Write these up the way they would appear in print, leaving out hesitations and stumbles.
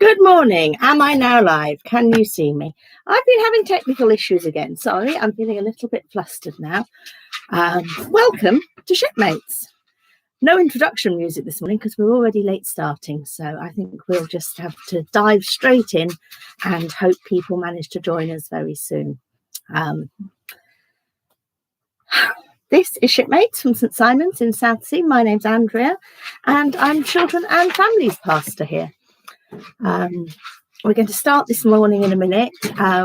Good morning. Am I now live? Can you see me? I've been having technical issues again. Sorry, I'm feeling a little bit flustered now. Welcome to Shipmates. No introduction music this morning because we're already late starting. So I think we'll just have to dive straight in and hope people manage to join us very soon. This is Shipmates from St Simon's in Southsea. My name's Andrea and I'm Children and Families Pastor here. We're going to start this morning in a minute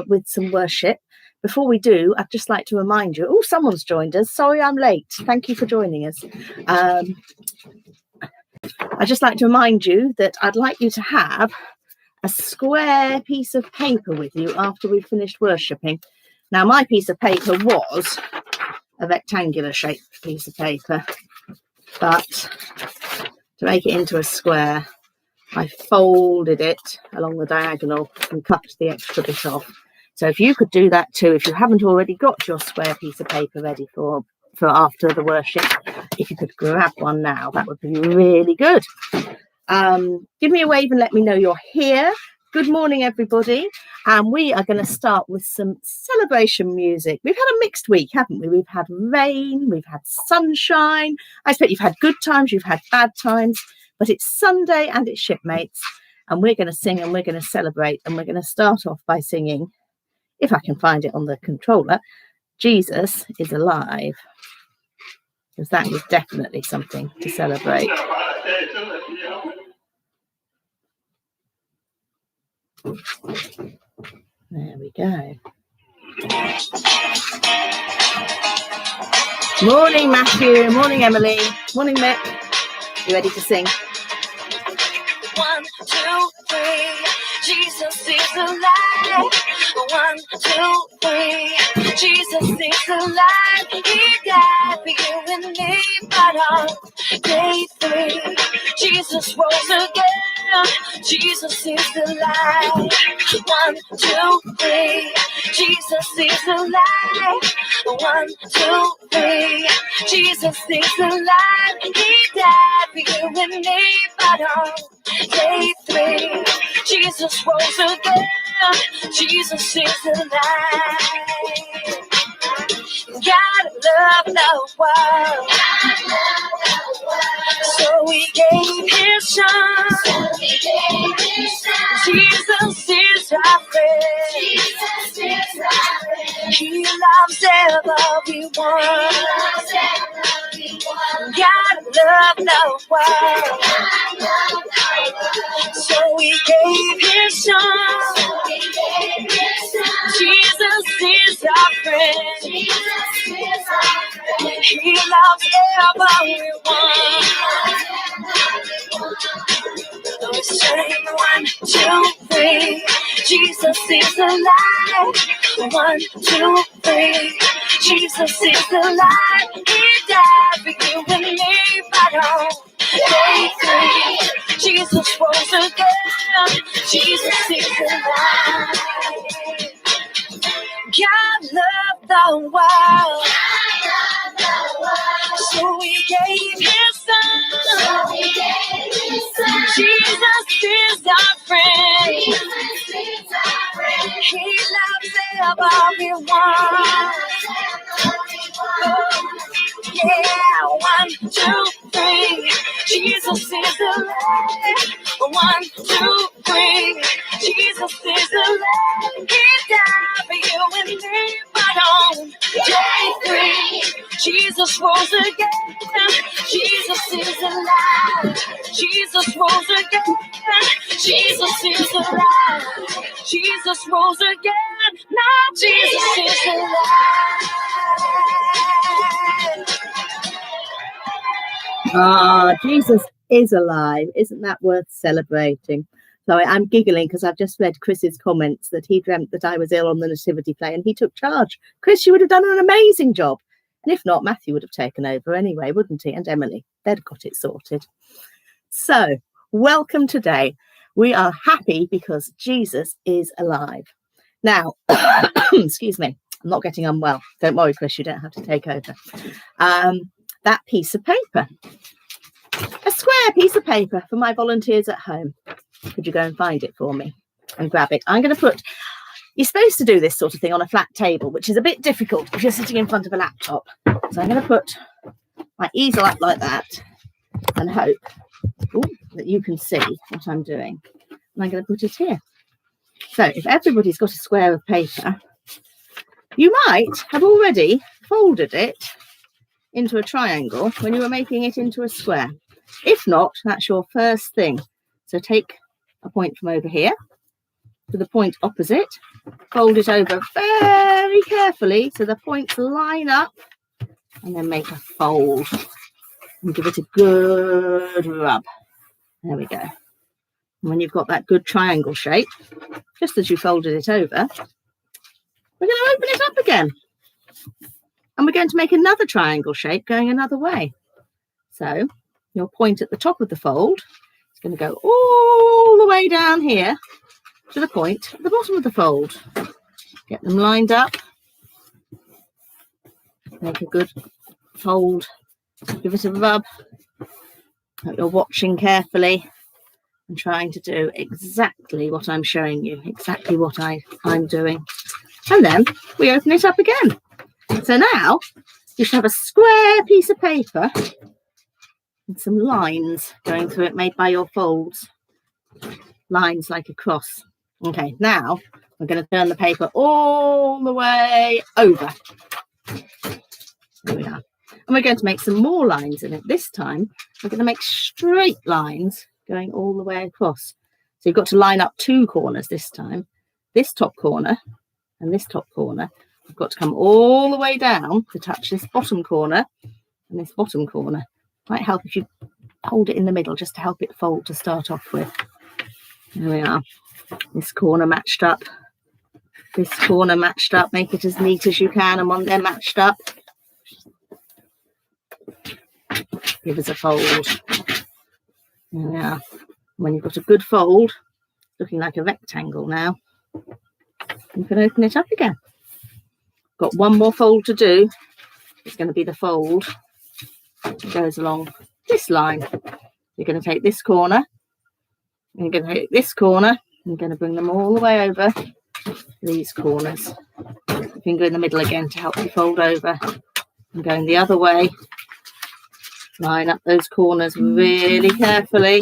with some worship. Before we do, I'd just like to remind you, someone's joined us. Sorry, I'm late. Thank you for joining us. I'd just like to remind you that I'd like you to have a square piece of paper with you after we've finished worshipping. Now, my piece of paper was a rectangular shaped piece of paper, but to make it into a square, I folded it along the diagonal and cut the extra bit off. So if you could do that too, if you haven't already got your square piece of paper ready for after the worship, if you could grab one now, that would be really good. Give me a wave and let me know you're here. Good morning, everybody. And we are going to start with some celebration music. We've had a mixed week, haven't we? We've had rain, we've had sunshine. I expect you've had good times, you've had bad times. But it's Sunday and it's Shipmates, and we're going to sing and we're going to celebrate, and we're going to start off by singing, if I can find it on the controller, Jesus is Alive, because that is definitely something to celebrate. There we go. Morning, Matthew. Morning, Emily. Morning, Mick. You ready to sing? 1, 2, 3, Jesus is alive. 1, 2, 3, Jesus is alive. He died for you and me, but on day 3, Jesus rose again. Jesus is alive. 1, 2, 3, Jesus is alive. 1, 2, 3, Jesus is alive. He died for you and me, but on day 3, Jesus rose again. Jesus is alive. God loved the world, so He gave His Son. Jesus is our friend. He loves everyone. God loved the world, so He gave His Son. Jesus is our friend. He loves everyone. Let's sing 1, 2, 3. Jesus is alive. 1, 2, 3. Jesus is alive. He died for you and me, but on day 3, Jesus rose again. Jesus is alive. God loved the world, so He gave His Son. Jesus is our friend. He loves everyone. Yeah, 1, 2, 3. Jesus is alive. 1, 2, 3. Jesus is alive. He died for you and me, but on day 3, Jesus rose again. Jesus is alive. Jesus rose again. Jesus is alive. Jesus rose again. Now Jesus is alive. Jesus is alive. Isn't that worth celebrating? Sorry, I'm giggling because I've just read Chris's comments that he dreamt that I was ill on the nativity play and he took charge. Chris, you would have done an amazing job. And if not, Matthew would have taken over anyway, wouldn't he? And Emily, they'd got it sorted. So, welcome today. We are happy because Jesus is alive. Now, excuse me, I'm not getting unwell. Don't worry, Chris, you don't have to take over. That piece of paper, a square piece of paper for my volunteers at home. Could you go and find it for me and grab it? I'm going to put, you're supposed to do this sort of thing on a flat table, which is a bit difficult if you're sitting in front of a laptop. So I'm going to put my easel up like that and hope that you can see what I'm doing. And I'm going to put it here. So if everybody's got a square of paper, you might have already folded it into a triangle when you were making it into a square. If not, that's your first thing. So take a point from over here to the point opposite, fold it over very carefully so the points line up, and then make a fold and give it a good rub. There we go. And when you've got that good triangle shape, just as you folded it over, we're going to open it up again. And we're going to make another triangle shape going another way. So your point at the top of the fold is going to go all the way down here to the point at the bottom of the fold. Get them lined up. Make a good fold. Give it a rub. You're watching carefully and trying to do exactly what I'm showing you, exactly what I'm doing. And then we open it up again. So now you should have a square piece of paper and some lines going through it made by your folds. Lines like a cross. Okay, now we're going to turn the paper all the way over. There we are. And we're going to make some more lines in it. This time we're going to make straight lines going all the way across. So you've got to line up two corners this time. This top corner and this top corner. You've got to come all the way down to touch this bottom corner and this bottom corner. Might help if you hold it in the middle just to help it fold to start off with. There we are. This corner matched up. This corner matched up. Make it as neat as you can, and when they're matched up, give us a fold. There we are. When you've got a good fold, looking like a rectangle now, you can open it up again. Got one more fold to do. It's going to be the fold that goes along this line. You're going to take this corner, and you're going to take this corner, and you're going to bring them all the way over these corners. Finger in the middle again to help you fold over. And going the other way, line up those corners really carefully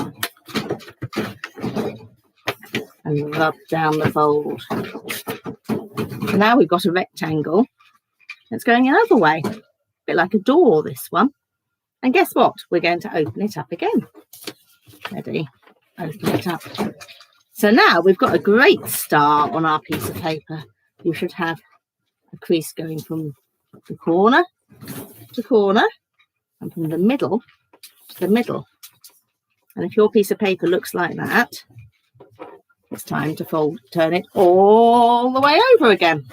and rub down the fold. So now we've got a rectangle that's going another way, a bit like a door, this one. And guess what? We're going to open it up again. Ready? Open it up. So now we've got a great star on our piece of paper. You should have a crease going from the corner to corner and from the middle to the middle. And if your piece of paper looks like that, it's time to turn it all the way over again.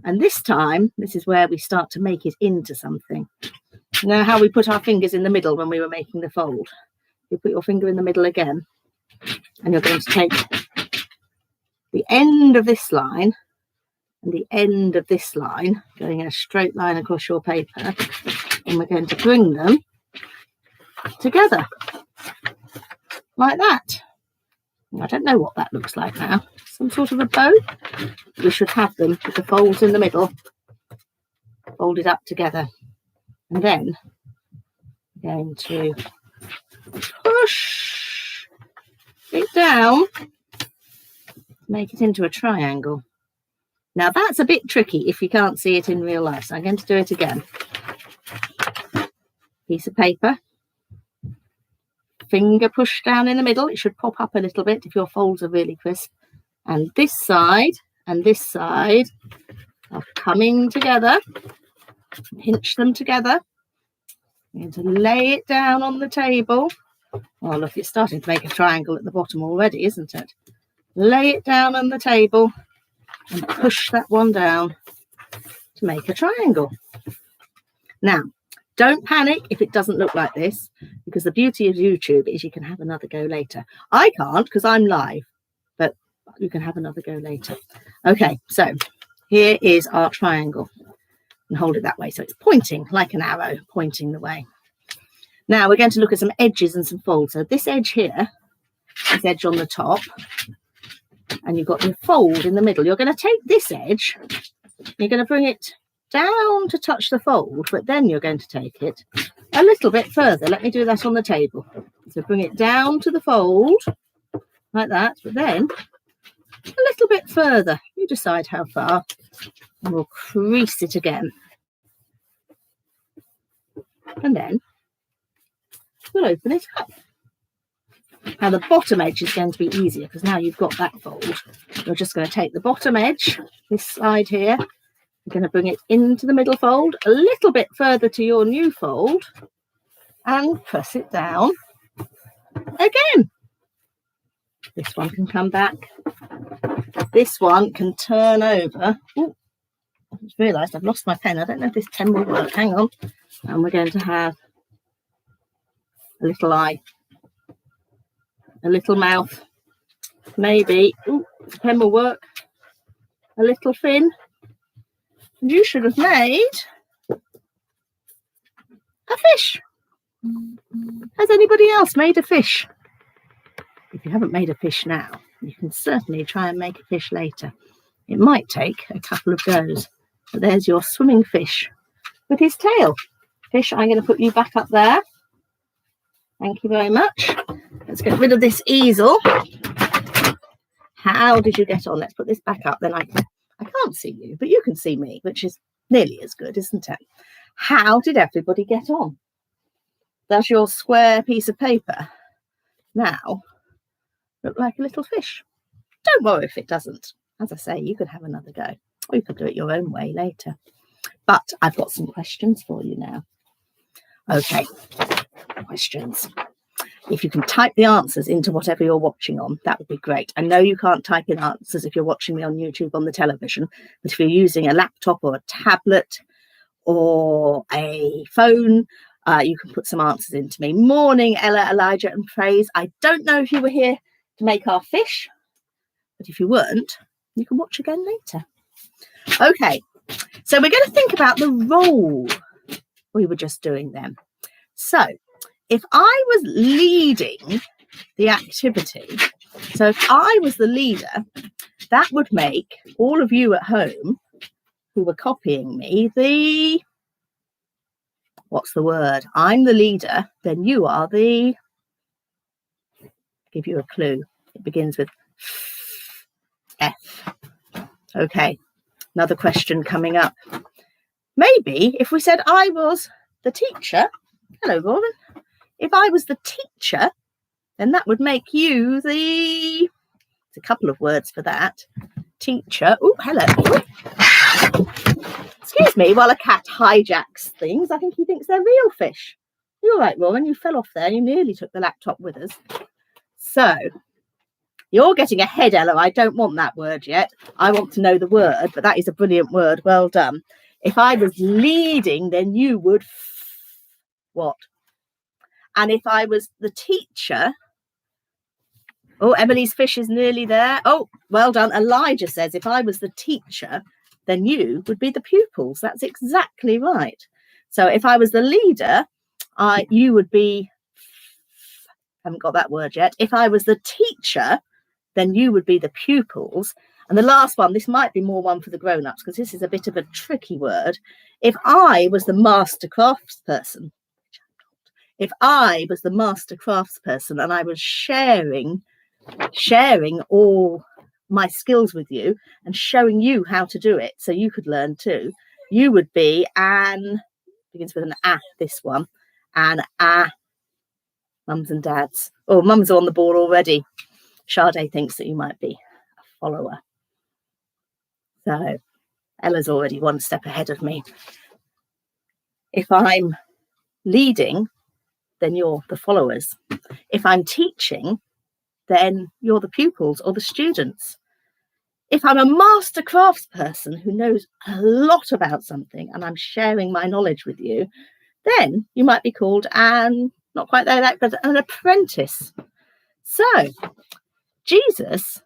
And this time, this is where we start to make it into something. You know how we put our fingers in the middle when we were making the fold? You put your finger in the middle again, and you're going to take the end of this line and the end of this line, going in a straight line across your paper, and we're going to bring them together like that. I don't know what that looks like now. Some sort of a bow. We should have them with the folds in the middle, folded up together. And then we're going to push it down, make it into a triangle. Now that's a bit tricky if you can't see it in real life, so I'm going to do it again. Piece of paper, finger pushed down in the middle. It should pop up a little bit if your folds are really crisp. And this side are coming together. Pinch them together. You're going to lay it down on the table. Oh, look, it's starting to make a triangle at the bottom already, isn't it? Lay it down on the table and push that one down to make a triangle. Now, don't panic if it doesn't look like this, because the beauty of YouTube is you can have another go later. I can't because I'm live, but you can have another go later. Okay, so here is our triangle. And hold it that way so it's pointing like an arrow, pointing the way. Now we're going to look at some edges and some folds. So this edge here this edge on the top, and you've got your fold in the middle. You're going to take this edge, you're going to bring it down to touch the fold, but then you're going to take it a little bit further. Let me do that on the table. So bring it down to the fold like that, but then a little bit further. You decide how far, and we'll crease it again. And then we'll open it up. Now the bottom edge is going to be easier because now you've got that fold. You're just going to take the bottom edge, this side here, you're going to bring it into the middle fold, a little bit further to your new fold, and press it down again. This one can come back. This one can turn over. Ooh, I just realised I've lost my pen. I don't know if this pen will work. Hang on. And we're going to have a little eye, a little mouth, maybe. Ooh, the pen will work. A little fin. And you should have made a fish. Has anybody else made a fish? If you haven't made a fish now, you can certainly try and make a fish later. It might take a couple of goes. But there's your swimming fish with his tail. Fish, I'm going to put you back up there. Thank you very much. Let's get rid of this easel. How did you get on? Let's put this back up. Then I can't see you, but you can see me, which is nearly as good, isn't it? How did everybody get on? Does your square piece of paper now look like a little fish? Don't worry if it doesn't. As I say, you could have another go, or you could do it your own way later. But I've got some questions for you now. Okay, questions. If you can type the answers into whatever you're watching on, that would be great. I know you can't type in answers if you're watching me on YouTube on the television, but if you're using a laptop or a tablet or a phone, you can put some answers into me. Morning, Ella, Elijah, and Praise. I don't know if you were here to make our fish, but if you weren't, you can watch again later. Okay, so we're going to think about the role we were just doing then. So if I was leading the activity, so if I was the leader, that would make all of you at home who were copying me what's the word? I'm the leader, then you are the, give you a clue. It begins with F. Okay, another question coming up. Maybe if we said I was the teacher, hello Gordon, if I was the teacher, then that would make you the, it's a couple of words for that, teacher. Oh, hello. Excuse me, while a cat hijacks things, I think he thinks they're real fish. You're right, Rowan, you fell off there. You nearly took the laptop with us. So, you're getting ahead, Ella. I don't want that word yet. I want to know the word, but that is a brilliant word. Well done. If I was leading, then you would what? And if I was the teacher, oh, Emily's fish is nearly there. Oh, well done. Elijah says, if I was the teacher, then you would be the pupils. That's exactly right. So if I was the leader, you would be, haven't got that word yet. If I was the teacher, then you would be the pupils. And the last one, this might be more one for the grown-ups because this is a bit of a tricky word. If I was the master craftsperson, if I was the master craftsperson and I was sharing all my skills with you and showing you how to do it so you could learn too, you would be an, begins with an A, this one, and mums and dads. Oh, mums are on the ball already. Sade thinks that you might be a follower. So Ella's already one step ahead of me. If I'm leading, then you're the followers. If I'm teaching, then you're the pupils or the students. If I'm a master craftsperson who knows a lot about something and I'm sharing my knowledge with you, then you might be called an, not quite there, but an apprentice. So Jesus,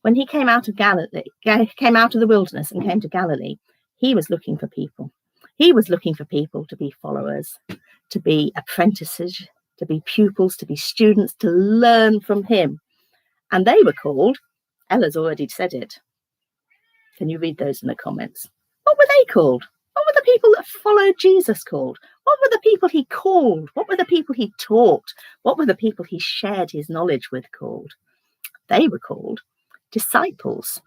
when he came out of Galilee, came out of the wilderness and came to Galilee, he was looking for people. He was looking for people to be followers, to be apprentices, to be pupils, to be students, to learn from him. And they were called, Ella's already said it. Can you read those in the comments? What were they called? What were the people that followed Jesus called? What were the people he called? What were the people he taught? What were the people he shared his knowledge with called? They were called disciples.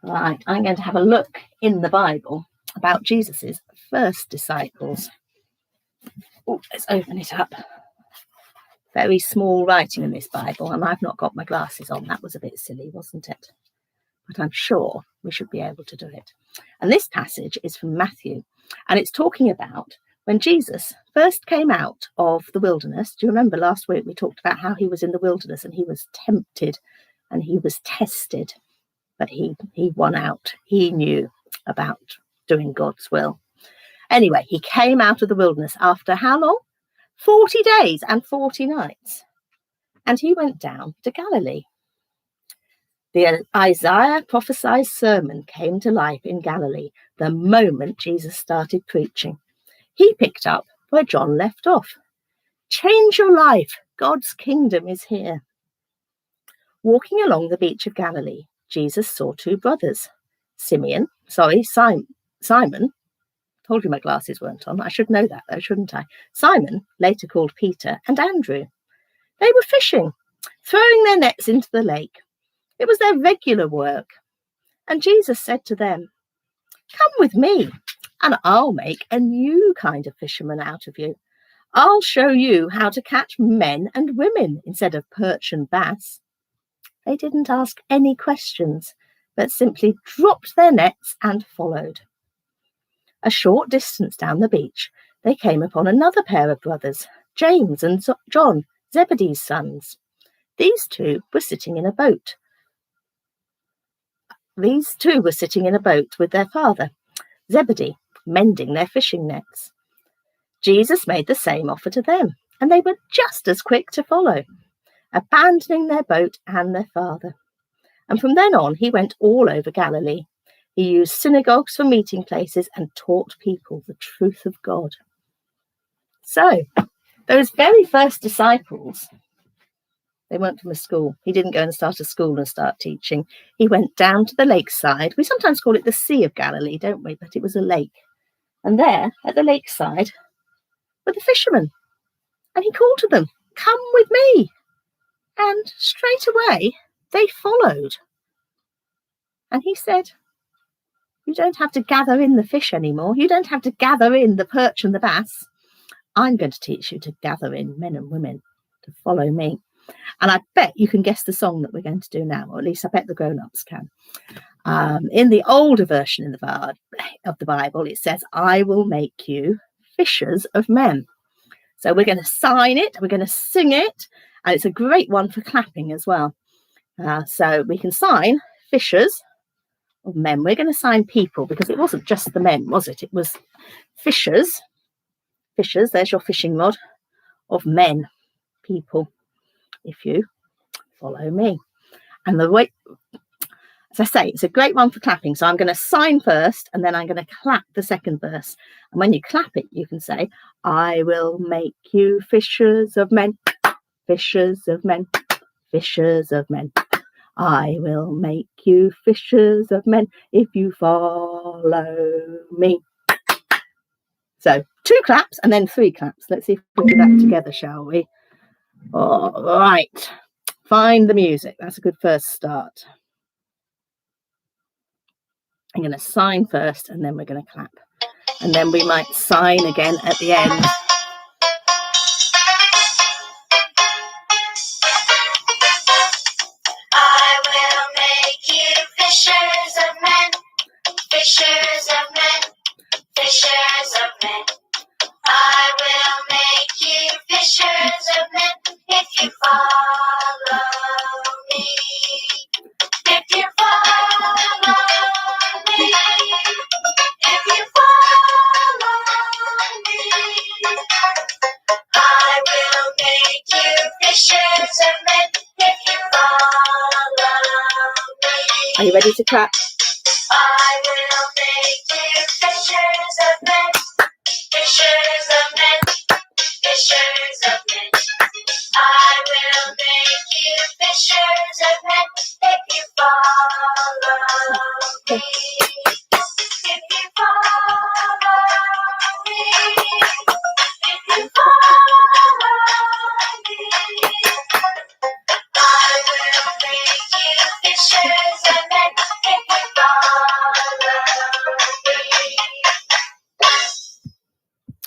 Right, I'm going to have a look in the Bible about Jesus's first disciples. Oh, let's open it up. Very small writing in this Bible, and I've not got my glasses on. That was a bit silly, wasn't it? But I'm sure we should be able to do it. And this passage is from Matthew, and it's talking about when Jesus first came out of the wilderness. Do you remember last week we talked about how he was in the wilderness and he was tempted and he was tested, but he won out. He knew about doing God's will. Anyway, he came out of the wilderness after how long? 40 days and 40 nights. And he went down to Galilee. The Isaiah prophesied sermon came to life in Galilee the moment Jesus started preaching. He picked up where John left off. Change your life. God's kingdom is here. Walking along the beach of Galilee, Jesus saw two brothers. Simon. Told you my glasses weren't on. I should know that though, shouldn't I? Simon, later called Peter, and Andrew. They were fishing, throwing their nets into the lake. It was their regular work. And Jesus said to them, "Come with me, and I'll make a new kind of fisherman out of you. I'll show you how to catch men and women instead of perch and bass." They didn't ask any questions, but simply dropped their nets and followed. A short distance down the beach, they came upon another pair of brothers, James and John, Zebedee's sons. These two were sitting in a boat. With their father, Zebedee, mending their fishing nets. Jesus made the same offer to them, and they were just as quick to follow, abandoning their boat and their father. And from then on, he went all over Galilee. He used synagogues for meeting places and taught people the truth of God. So, those very first disciples, they weren't from a school. He didn't go and start a school and start teaching. He went down to the lakeside. We sometimes call it the Sea of Galilee, don't we? But it was a lake. And there, at the lakeside, were the fishermen. And he called to them, "Come with me." And straight away, they followed. And he said, "You don't have to gather in the fish anymore. You don't have to gather in the perch and the bass. I'm going to teach you to gather in men and women to follow me." And I bet you can guess the song that we're going to do now, or at least I bet the grown-ups can. In the older version of the Bible, it says, "I will make you fishers of men." So we're going to sign it, we're going to sing it, and it's a great one for clapping as well. So we can sign fishers of men. We're going to sign people because it wasn't just the men, was it? It was fishers. Fishers, there's your fishing rod, of men, people, if you follow me. And the way, as I say, it's a great one for clapping. So I'm going to sign first and then I'm going to clap the second verse. And when you clap it, you can say, "I will make you fishers of men, fishers of men, fishers of men. I will make you fishers of men if you follow me." So 2 claps and then 3 claps. Let's see if we do that together, shall we? All right. Find the music. That's a good first start. I'm going to sign first and then we're going to clap. And then we might sign again at the end. I will make you fishers of men, fishers of men, fishers of men. I will make you fishers of men if you follow me. If you follow me. If you follow me. I will make you fishers of men if you follow me. Are you ready to clap? I will make you fishers of men, fishers of men, fishers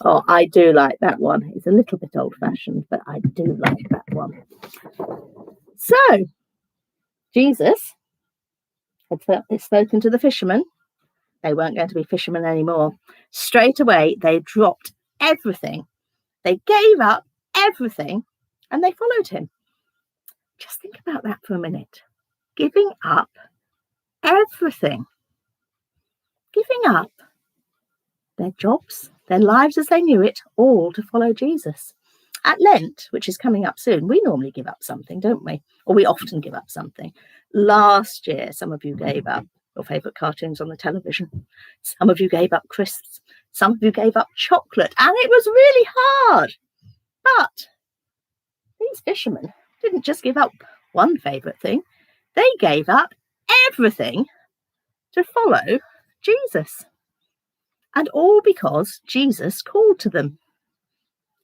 Oh, I do like that one. It's a little bit old-fashioned, but I do like that one. So, Jesus had spoken to the fishermen. They weren't going to be fishermen anymore. Straight away, they dropped everything. They gave up everything and they followed him. Just think about that for a minute. Giving up everything. Giving up their jobs, their lives as they knew it, all to follow Jesus. At Lent, which is coming up soon, we normally give up something, don't we? Or we often give up something. Last year, some of you gave up your favourite cartoons on the television. Some of you gave up crisps. Some of you gave up chocolate. And it was really hard. But these fishermen didn't just give up one favourite thing. They gave up everything to follow Jesus. And all because Jesus called to them.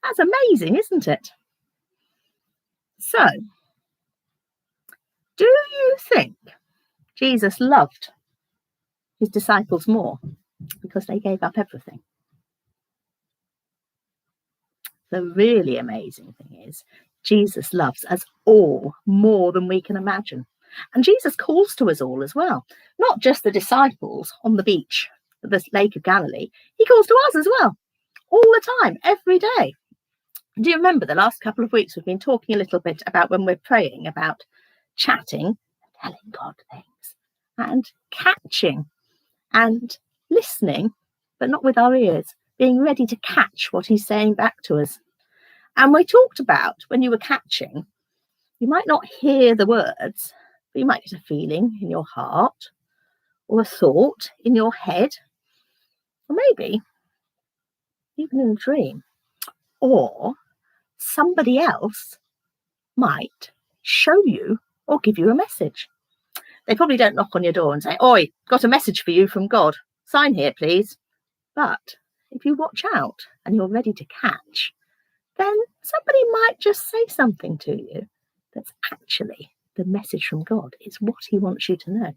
That's amazing, isn't it? So, do you think Jesus loved his disciples more because they gave up everything? The really amazing thing is Jesus loves us all more than we can imagine. And Jesus calls to us all as well, not just the disciples on the beach at the Lake of Galilee. He calls to us as well, all the time, every day. Do you remember the last couple of weeks we've been talking a little bit about when we're praying about chatting and telling God things and catching and listening, but not with our ears, being ready to catch what he's saying back to us. And we talked about when you were catching, you might not hear the words, but you might get a feeling in your heart or a thought in your head, or maybe even in a dream, or somebody else might show you or give you a message. They probably don't knock on your door and say, "Oi, got a message for you from God. Sign here, please." But if you watch out and you're ready to catch, then somebody might just say something to you that's actually the message from God. It's what he wants you to know.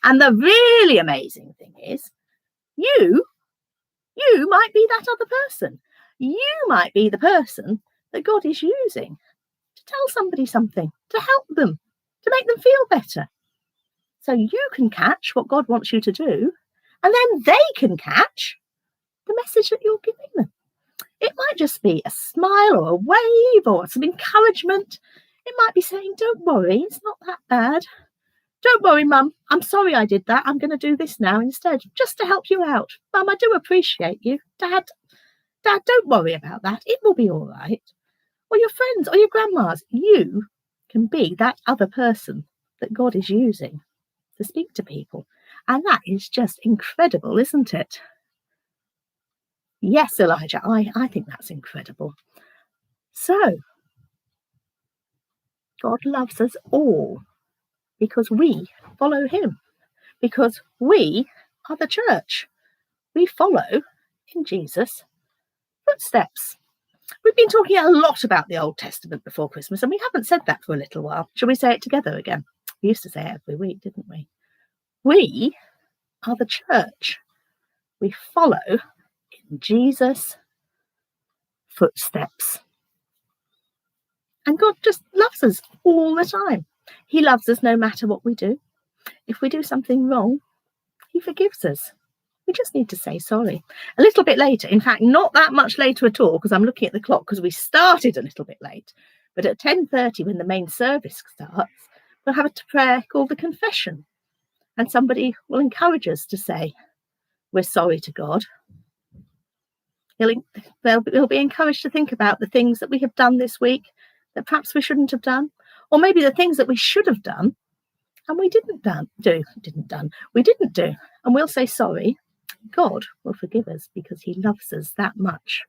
And the really amazing thing is, you might be that other person. You might be the person that God is using to tell somebody something, to help them, to make them feel better. So you can catch what God wants you to do, and then they can catch the message that you're giving them. It might just be a smile or a wave or some encouragement. It might be saying, "Don't worry, it's not that bad. Don't worry, Mum, I'm sorry I did that. I'm going to do this now instead, just to help you out. Mum, I do appreciate you. Dad, don't worry about that. It will be all right." Or your friends or your grandmas, you can be that other person that God is using to speak to people. And that is just incredible, isn't it? Yes, Elijah, I think that's incredible. So, God loves us all because we follow him, because we are the church. We follow in Jesus' footsteps. We've been talking a lot about the Old Testament before Christmas, and we haven't said that for a little while. Shall we say it together again? We used to say it every week, didn't we? We are the church. We follow in Jesus' footsteps. And God just loves us all the time. He loves us no matter what we do. If we do something wrong, he forgives us. We just need to say sorry. A little bit later, in fact, not that much later at all, because I'm looking at the clock because we started a little bit late. But at 10:30, when the main service starts, we'll have a prayer called the confession. And somebody will encourage us to say, we're sorry to God. They'll be encouraged to think about the things that we have done this week that perhaps we shouldn't have done, or maybe the things that we should have done and we didn't do. And we'll say sorry. God will forgive us because he loves us that much.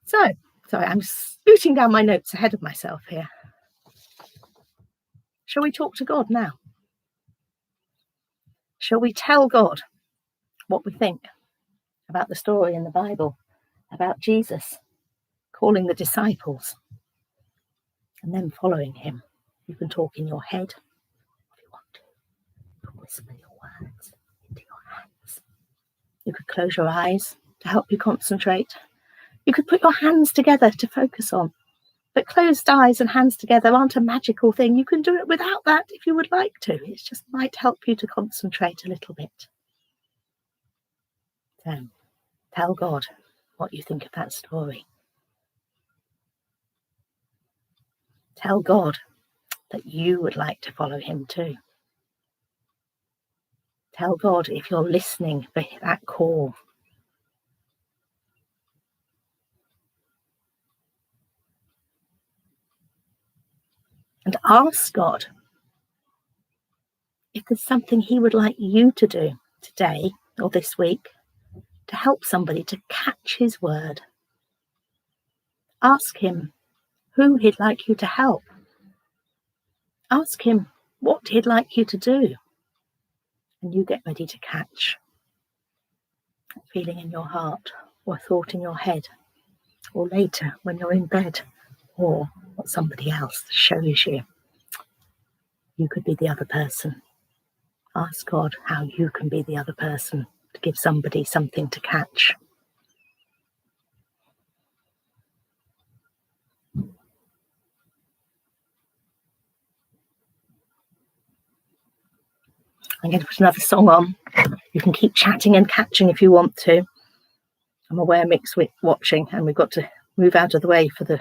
So, sorry, I'm scooting down my notes ahead of myself here. Shall we talk to God now? Shall we tell God what we think about the story in the Bible, about Jesus calling the disciples and then following him? You can talk in your head if you want to. You can whisper your words into your You could close your eyes to help you concentrate. You could put your hands together to focus on. But closed eyes and hands together aren't a magical thing. You can do it without that if you would like to. It just might help you to concentrate a little bit. So, tell God what you think of that story. Tell God that you would like to follow him too. Tell God if you're listening for that call. And ask God if there's something he would like you to do today or this week to help somebody to catch his word. Ask him who he'd like you to help. Ask him what he'd like you to do. And you get ready to catch that feeling in your heart, or a thought in your head, or later when you're in bed, or what somebody else shows you. You could be the other person. Ask God how you can be the other person to give somebody something to catch. I'm going to put another song on. You can keep chatting and catching if you want to. I'm aware Mick's watching, and we've got to move out of the way for the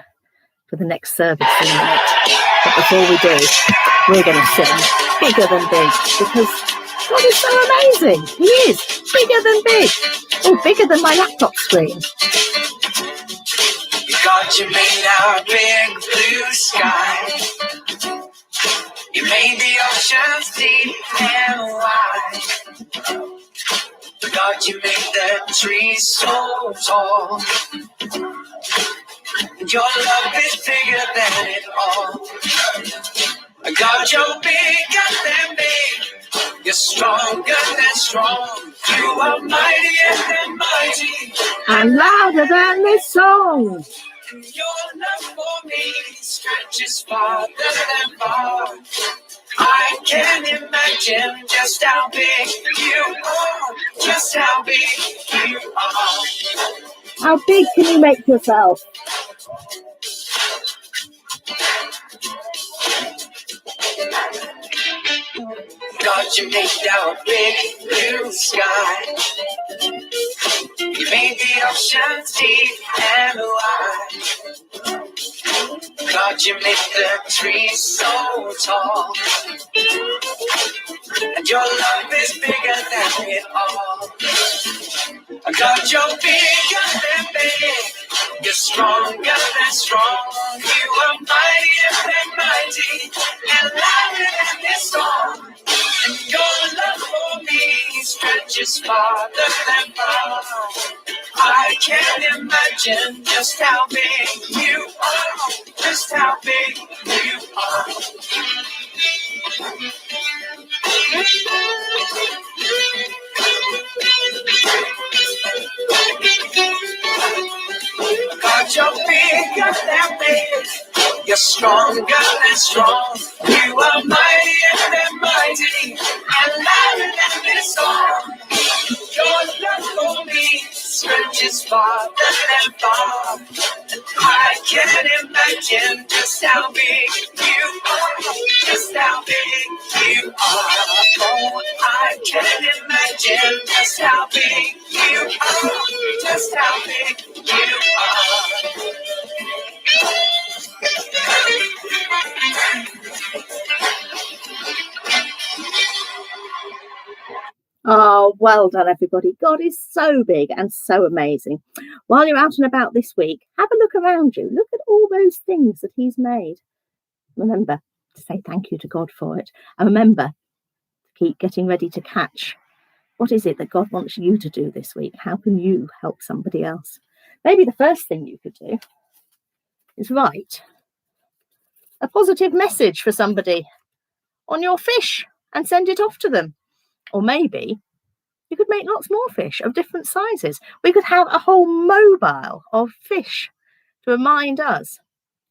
next service in a minute. But before we do, we're going to sing Bigger Than Big, because God is so amazing. He is bigger than big. Oh, bigger than my laptop screen. God, you made our big blue sky. You made the oceans deep and wide. God, you made the trees so tall. And your love is bigger than it all. God, you're bigger than big. You're stronger than strong. You are mightier than mighty. And louder than this song. And your love for me stretches farther than far. I can't imagine just how big you are. Just how big you are. How big can you make yourself? God, you made our big blue sky. You made the oceans deep and wide. God, you made the trees so tall. And your love is bigger than it all. God, you're bigger than big. You're stronger than strong. You are mightier than mighty. And louder than this song. And your love for me stretches farther than far. I can't imagine just how big you are. Just how big you are. God, you're bigger than big. You're stronger than strong. You are mightier than mighty. And louder than this song. Your love for me stretches farther than far. I can't imagine just how big you are. Just how big you are. Oh, I can't imagine just how big you are. Just how big you are. Oh, well done, everybody. God is so big and so amazing. While you're out and about this week, have a look around you. Look at all those things that he's made. Remember to say thank you to God for it. And remember to keep getting ready to catch. What is it that God wants you to do this week? How can you help somebody else? Maybe the first thing you could do is write a positive message for somebody on your fish and send it off to them. Or maybe you could make lots more fish of different sizes. We could have a whole mobile of fish to remind us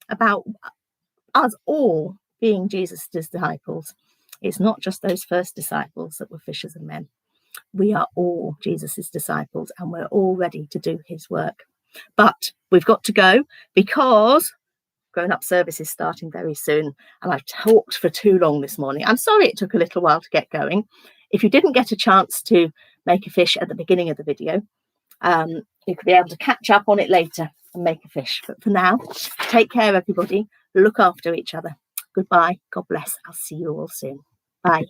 about us all being Jesus' disciples. It's not just those first disciples that were fishers of men. We are all Jesus's disciples, and we're all ready to do his work. But we've got to go because grown-up service is starting very soon, and I've talked for too long this morning. I'm sorry it took a little while to get going. If you didn't get a chance to make a fish at the beginning of the video, you could be able to catch up on it later and make a fish. But for now, take care, everybody. Look after each other. Goodbye. God bless. I'll see you all soon. Bye.